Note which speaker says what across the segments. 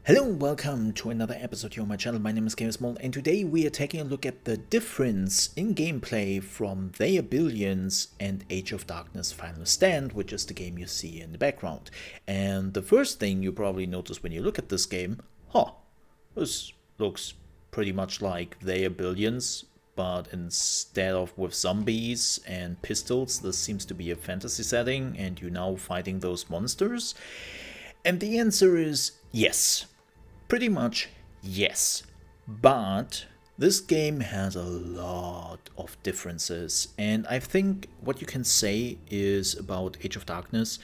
Speaker 1: Hello and welcome to another episode here on my channel. My name is ChaosMole and today we are taking a look at the difference in gameplay from They Are Billions and Age of Darkness Final Stand, which is the game you see in the background. And the first thing you probably notice when you look at this game, this looks pretty much like They Are Billions, but instead of with zombies and pistols, this seems to be a fantasy setting and you're now fighting those monsters. And the answer is yes. Pretty much yes, but this game has a lot of differences, and I think what you can say is about Age of Darkness,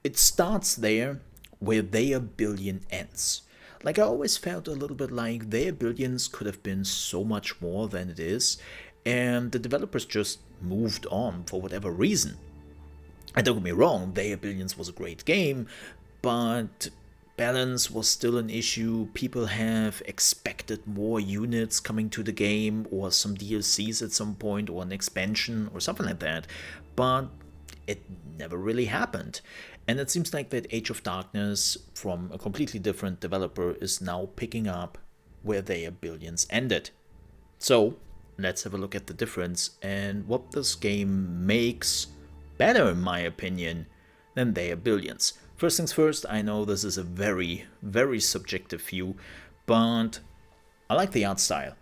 Speaker 1: it starts there where They Are Billion ends. Like, I always felt a little bit like They Are Billions could have been so much more than it is, and the developers just moved on for whatever reason. And don't get me wrong, They Are Billions was a great game, but balance was still an issue. People have expected more units coming to the game, or some DLCs at some point, or an expansion, or something like that, but it never really happened. And it seems like that Age of Darkness, from a completely different developer, is now picking up where They Are Billions ended. So let's have a look at the difference and what this game makes better, in my opinion, than They Are Billions. First things first, I know this is a very, very subjective view, but I like the art style.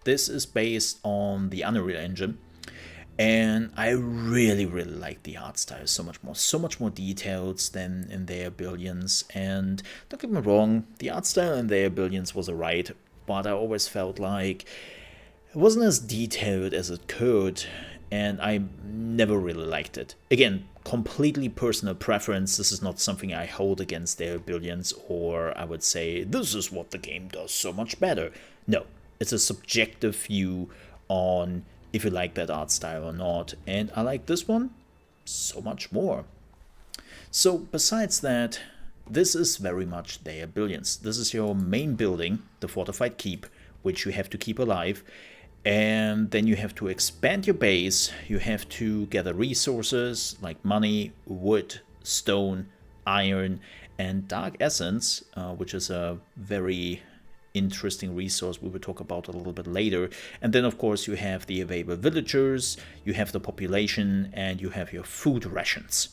Speaker 1: This is based on the Unreal Engine, and I really, really like the art style so much more detailed than in They Are Billions. And don't get me wrong, the art style in They Are Billions was alright, but I always felt like it wasn't as detailed as it could, and I never really liked it. Again, completely personal preference. This is not something I hold against They Are Billions, or I would say this is what the game does so much better. No, it's a subjective view on if you like that art style or not, and I like this one so much more. So besides that, this is very much They Are Billions. This is your main building, the fortified keep, which you have to keep alive. And then you have to expand your base, you have to gather resources like money, wood, stone, iron, and dark essence, which is a very interesting resource we will talk about a little bit later. And then of course you have the available villagers, you have the population, and you have your food rations.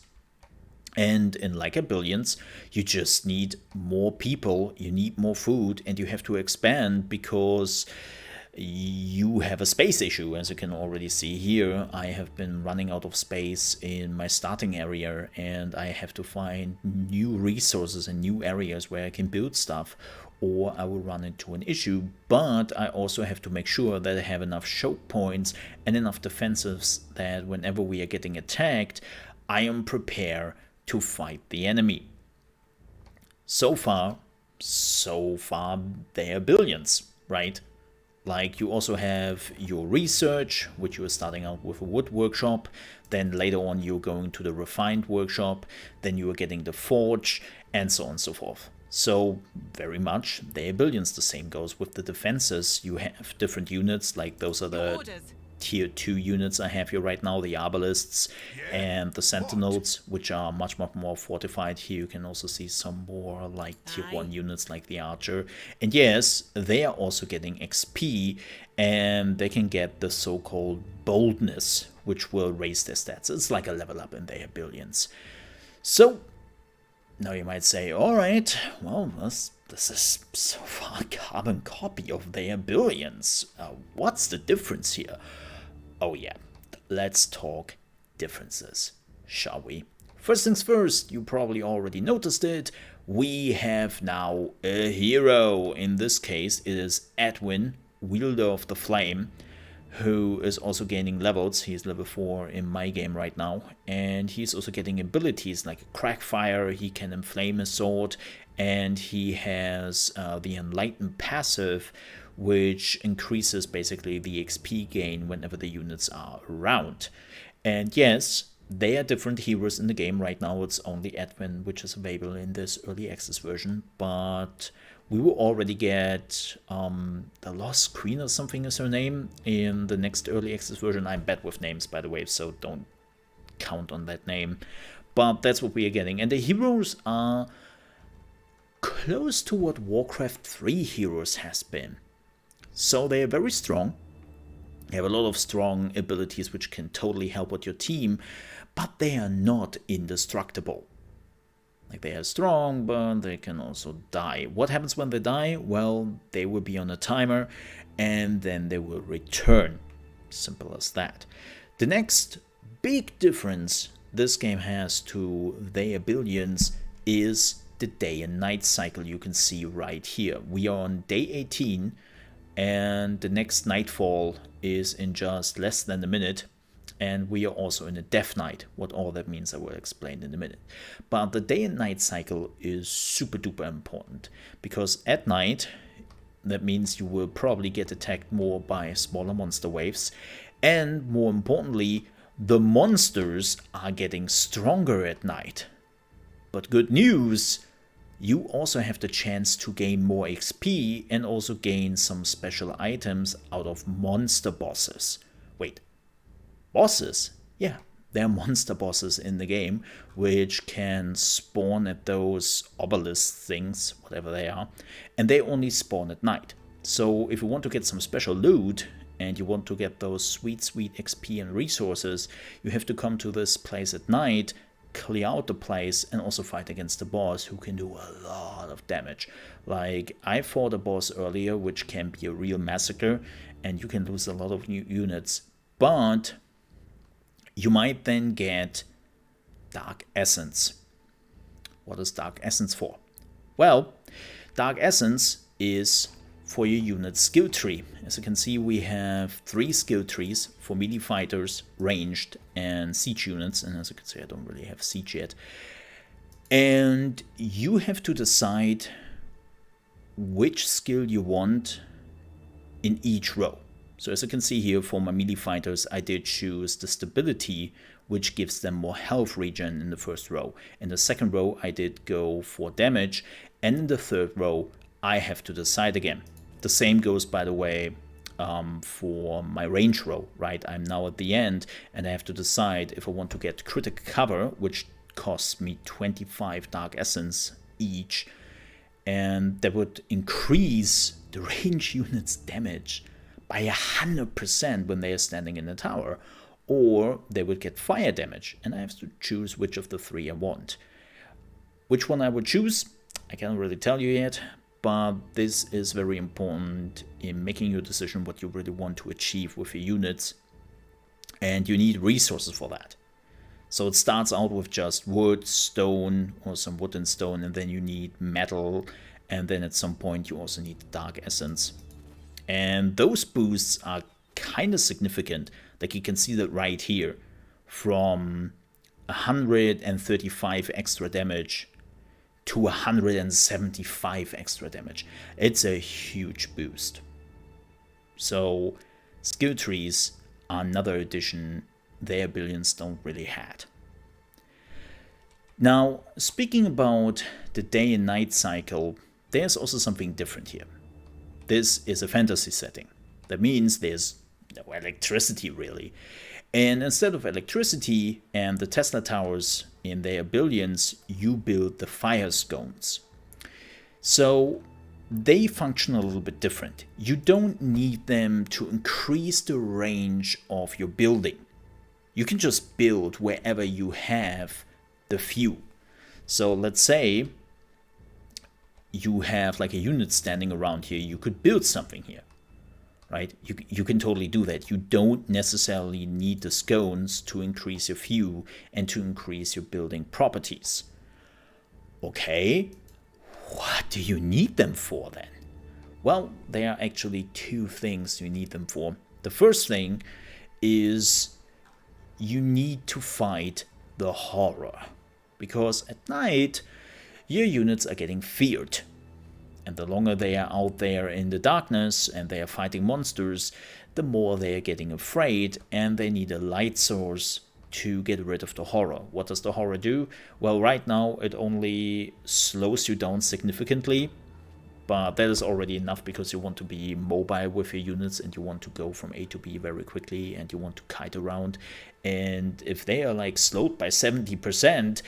Speaker 1: And in Like a Billions, you just need more people, you need more food, and you have to expand because you have a space issue. As you can already see here, I have been running out of space in my starting area, and I have to find new resources and new areas where I can build stuff, or I will run into an issue. But I also have to make sure that I have enough choke points and enough defenses that whenever we are getting attacked, I am prepared to fight the enemy. So far, They Are Billions, right? Like, you also have your research, which you are starting out with a wood workshop, then later on you're going to the refined workshop, then you are getting the forge, and so on and so forth. So very much They Are Billions. The same goes with the defenses. You have different units, like those are the tier 2 units I have here right now, the Arbalists and the Sentinels, which are much more fortified. Here you can also see some more like tier 1 units like the Archer. And yes, they are also getting XP, and they can get the so-called boldness, which will raise their stats. It's like a level up in They Are Billions. So now you might say, alright, well, this is so far a carbon copy of They Are Billions. What's the difference here? Oh yeah, let's talk differences, shall we? First things first, you probably already noticed it, we have now a hero. In this case, it is Edwin, wielder of the flame, who is also gaining levels. He's level 4 in my game right now, and he's also getting abilities like Crackfire. He can inflame his sword, and he has the Enlightened passive, which increases basically the XP gain whenever the units are around. And yes, they are different heroes in the game. Right now it's only Edwin which is available in this early access version, but we will already get the Lost Queen or something is her name in the next early access version. I'm bad with names, by the way, so don't count on that name. But that's what we are getting. And the heroes are close to what Warcraft 3 heroes has been. So they are very strong. They have a lot of strong abilities which can totally help out your team, but they are not indestructible. Like, they are strong, but they can also die. What happens when they die? Well, they will be on a timer, and then they will return. Simple as that. The next big difference this game has to They Are Billions is the day and night cycle you can see right here. We are on day 18, and the next nightfall is in just less than a minute. And we are also in a death night. What all that means I will explain in a minute. But the day and night cycle is super duper important, because at night, that means you will probably get attacked more by smaller monster waves. And more importantly, the monsters are getting stronger at night. But good news, you also have the chance to gain more XP and also gain some special items out of monster bosses. Wait. Bosses? Yeah, there are monster bosses in the game which can spawn at those obelisk things, whatever they are, and they only spawn at night. So if you want to get some special loot and you want to get those sweet XP and resources, you have to come to this place at night, clear out the place, and also fight against the boss who can do a lot of damage. Like, I fought a boss earlier which can be a real massacre, and you can lose a lot of new units, but you might then get Dark Essence. What is Dark Essence for? Well, Dark Essence is for your unit skill tree. As you can see, we have 3 skill trees for melee fighters, ranged, and siege units. And as you can see, I don't really have siege yet. And you have to decide which skill you want in each row. So as you can see here, for my melee fighters, I did choose the stability, which gives them more health regen in the first row. In the second row, I did go for damage. And in the third row, I have to decide again. The same goes, by the way, for my range row, right? I'm now at the end, and I have to decide if I want to get critical cover, which costs me 25 Dark Essence each. And that would increase the range unit's damage by 100% when they are standing in the tower, or they would get fire damage, and I have to choose which of the 3 I want. Which one I would choose, I can't really tell you yet, but this is very important in making your decision what you really want to achieve with your units, and you need resources for that. So it starts out with just wood, stone, or some wood and stone, and then you need metal, and then at some point you also need the Dark Essence. And those boosts are kind of significant. Like, you can see that right here, from 135 extra damage to 175 extra damage. It's a huge boost. So skill trees are another addition They Are Billions don't really had. Now, speaking about the day and night cycle, there's also something different here. This is a fantasy setting. That means there's no electricity, really. And instead of electricity and the Tesla towers in They Are Billions, you build the fire scones. So they function a little bit different. You don't need them to increase the range of your building. You can just build wherever you have the fuel. So let's say you have like a unit standing around here, you could build something here, right? You can totally do that. You don't necessarily need the scones to increase your fuel and to increase your building properties. Okay, what do you need them for then? Well, there are actually 2 things you need them for. The first thing is you need to fight the horror, because at night your units are getting feared. And the longer they are out there in the darkness and they are fighting monsters, the more they are getting afraid, and they need a light source to get rid of the horror. What does the horror do? Well, right now it only slows you down significantly, But that is already enough because you want to be mobile with your units and you want to go from A to B very quickly and you want to kite around. And if they are like slowed by 70%,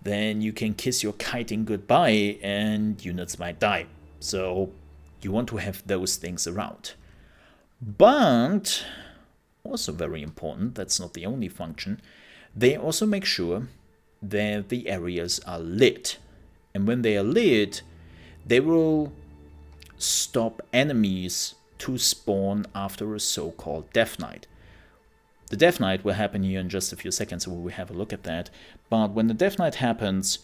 Speaker 1: then you can kiss your kiting goodbye and units might die. So you want to have those things around. But also very important, that's not the only function, they also make sure that the areas are lit. And when they are lit, they will stop enemies to spawn after a so-called Death Knight. The Death Knight will happen here in just a few seconds, so we will have a look at that. But when the Death Knight happens,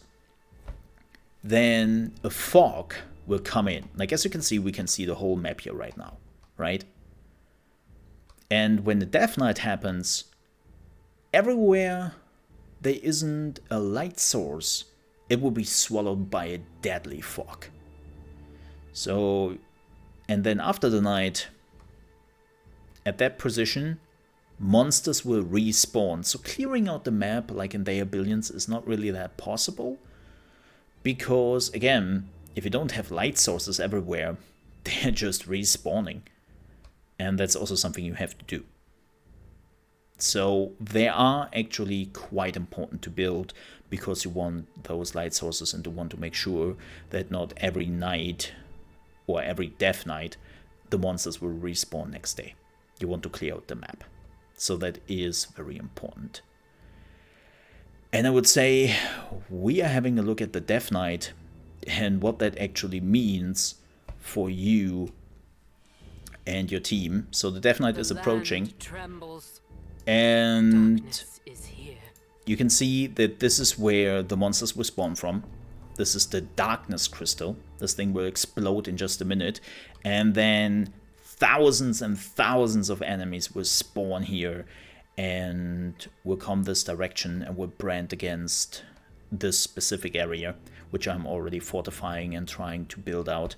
Speaker 1: then a fog will come in. Like, as you can see, we can see the whole map here right now, right? And when the Death Knight happens, everywhere there isn't a light source, it will be swallowed by a deadly fog. So, and then after the night, at that position, monsters will respawn. So clearing out the map, like in They Are Billions, is not really that possible. Because, again, if you don't have light sources everywhere, they're just respawning. And that's also something you have to do. So they are actually quite important to build because you want those light sources and you want to make sure that not every night or every Death Knight the monsters will respawn next day. You want to clear out the map. So that is very important. And I would say we are having a look at the Death Knight and what that actually means for you and your team. So the Death Knight is approaching. And you can see that this is where the monsters will spawn from. This is the darkness crystal. This thing will explode in just a minute. And then thousands and thousands of enemies will spawn here and will come this direction and will brand against this specific area, which I'm already fortifying and trying to build out.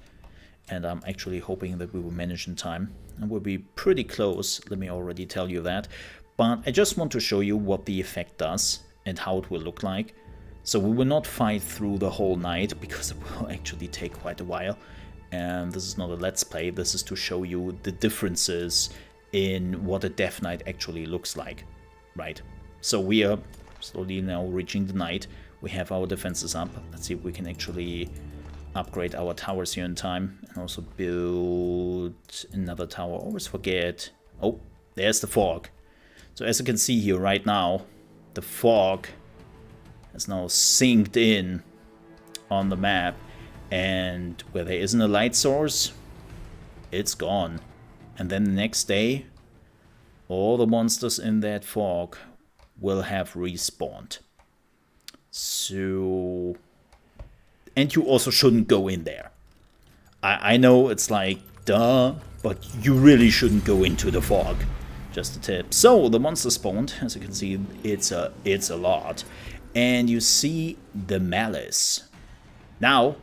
Speaker 1: And I'm actually hoping that we will manage in time. And we'll be pretty close, let me already tell you that. But I just want to show you what the effect does and how it will look like. So we will not fight through the whole night because it will actually take quite a while. And this is not a let's play, this is to show you the differences in what a Death Knight actually looks like, right? So we are slowly now reaching the night. We have our defenses up. Let's see if we can actually upgrade our towers here in time and also build another tower. Always forget. Oh, there's the fog. So as you can see here right now, the fog has now synced in on the map, and where there isn't a light source, it's gone. And then the next day, all the monsters in that fog will have respawned. So, and you also shouldn't go in there. I know it's like, duh, but you really shouldn't go into the fog. Just a tip. So the monster spawned, as you can see, it's a lot. And you see the malice. Now,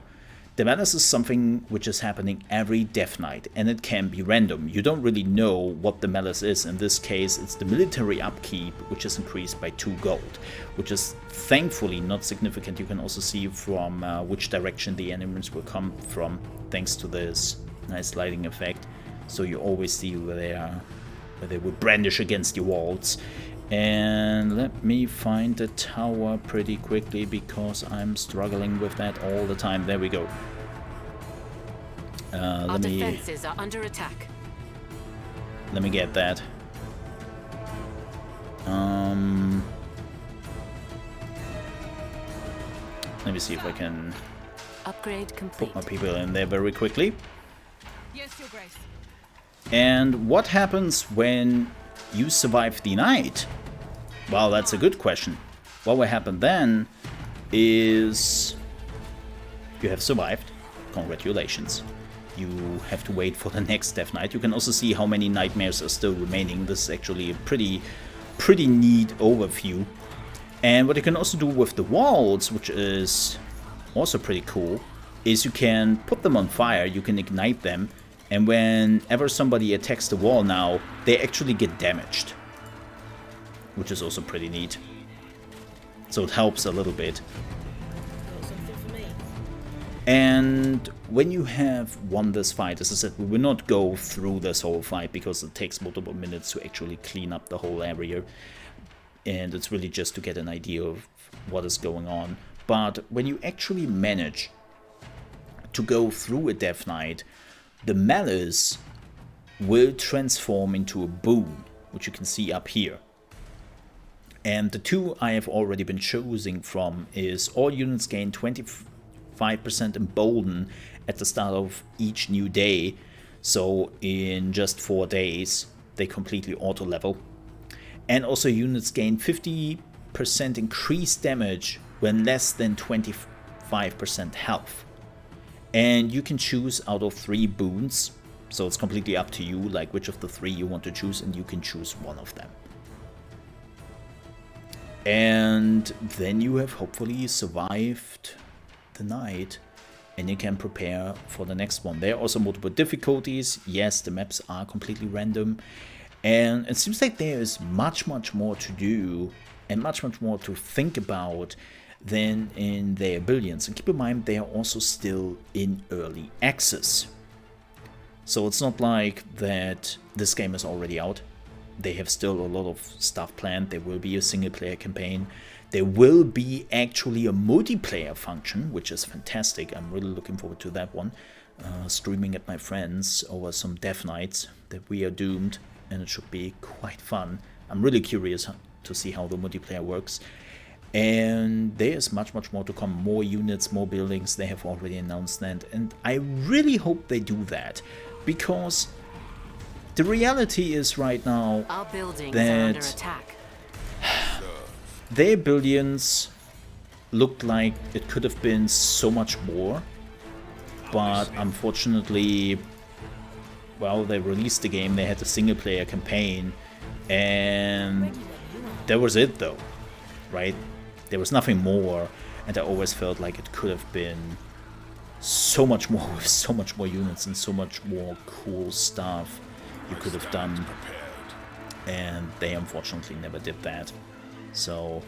Speaker 1: the malice is something which is happening every Death Knight, and it can be random. You don't really know what the malice is. In this case, it's the military upkeep, which is increased by 2 gold, which is thankfully not significant. You can also see from which direction the enemies will come from, thanks to this nice lighting effect. So you always see where they will brandish against your walls. And let me find the tower pretty quickly because I'm struggling with that all the time. There we go.
Speaker 2: Our defenses are under attack.
Speaker 1: Let me get that. Let me see if I can
Speaker 2: Upgrade complete.
Speaker 1: put my people in there very quickly.
Speaker 2: Yes, Your Grace.
Speaker 1: And what happens when you survive the night? Well, that's a good question. What will happen then is you have survived. Congratulations. You have to wait for the next Death Knight. You can also see how many nightmares are still remaining. This is actually a pretty neat overview. And what you can also do with the walls, which is also pretty cool, is you can put them on fire, you can ignite them, and whenever somebody attacks the wall now, they actually get damaged. Which is also pretty neat. So it helps a little bit. And when you have won this fight, as I said, we will not go through this whole fight because it takes multiple minutes to actually clean up the whole area. And it's really just to get an idea of what is going on. But when you actually manage to go through a Death Knight, the malice will transform into a boon, which you can see up here. And the two I have already been choosing from is all units gain 25% embolden at the start of each new day. So in just 4 days, they completely auto level. And also units gain 50% increased damage when less than 25% health. And you can choose out of 3 boons. So it's completely up to you, like which of the 3 you want to choose, and you can choose one of them. And then you have hopefully survived the night, and you can prepare for the next one. There are also multiple difficulties. Yes, the maps are completely random, and it seems like there is much more to do and much more to think about than in their Billions. And keep in mind, they are also still in early access, so it's not like that this game is already out. They have still a lot of stuff planned. There will be a single player campaign. There will be actually a multiplayer function, which is fantastic. I'm really looking forward to that one. Streaming at my friends over some Death Knights that we are doomed, and it should be quite fun. I'm really curious to see how the multiplayer works. And there's much more to come. More units, more buildings. They have already announced that, and I really hope they do that, because the reality is right now
Speaker 2: Our buildings are
Speaker 1: that
Speaker 2: under attack.
Speaker 1: their Billions looked like it could have been so much more, but unfortunately, well, they released the game, they had a single player campaign, and that was it though, right? There was nothing more, and I always felt like it could have been so much more with so much more units and so much more cool stuff you could have done, and they unfortunately never did that. So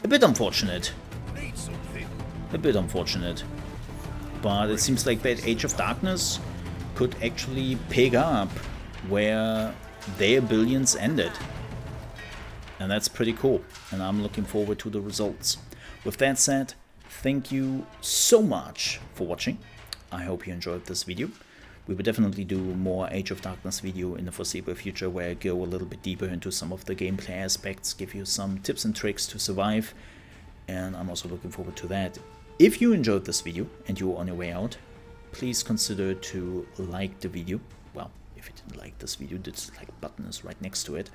Speaker 1: a bit unfortunate, but it seems like that Age of Darkness could actually pick up where their Billions ended, and that's pretty cool, and I'm looking forward to the results. With that said, thank you so much for watching. I hope you enjoyed this video. We will definitely do more Age of Darkness video in the foreseeable future, where I go a little bit deeper into some of the gameplay aspects, give you some tips and tricks to survive, and I'm also looking forward to that. If you enjoyed this video and you're on your way out, please consider to like the video. Well, if you didn't like this video, the dislike button is right next to it.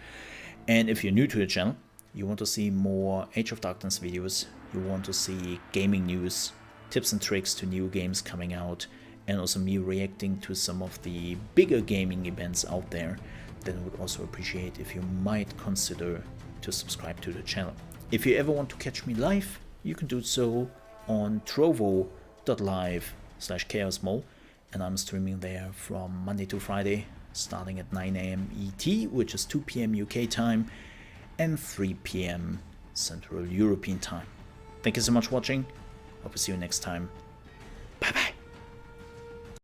Speaker 1: And if you're new to the channel, you want to see more Age of Darkness videos, you want to see gaming news, tips and tricks to new games coming out, and also me reacting to some of the bigger gaming events out there, then I would also appreciate if you might consider to subscribe to the channel. If you ever want to catch me live, you can do so on trovo.live/ChaosMole, and I'm streaming there from Monday to Friday, starting at 9 AM ET, which is 2 PM UK time, and 3 PM Central European time. Thank you so much for watching. Hope to see you next time.